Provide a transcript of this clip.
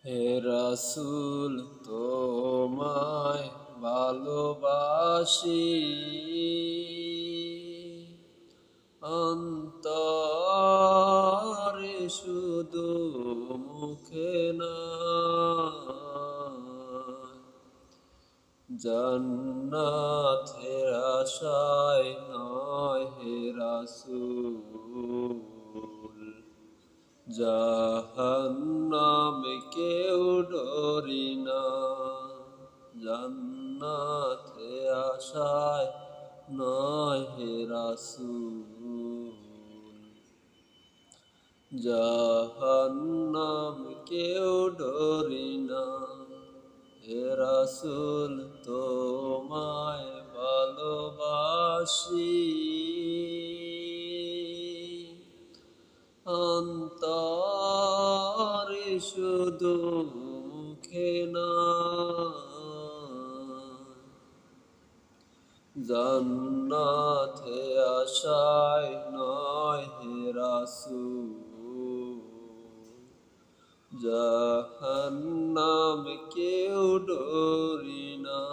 হে রাসূল তোমায় ভালোবাসি অন্তরে শুধু মুখে না জান্নাতের আশায় নয় হে রাসূল জাহান্নামে কেউ ডরি না জান্নাতে আশায় নয় হে রাসূল জাহান্নাম কেউ ডরি না হে রাসূল তোমায় ভালোবাসি অন্তরে শুধু মুখে না জান্নাতে আশায় নয় হে রাসূল জাহান্নাম কেউ ডরি না।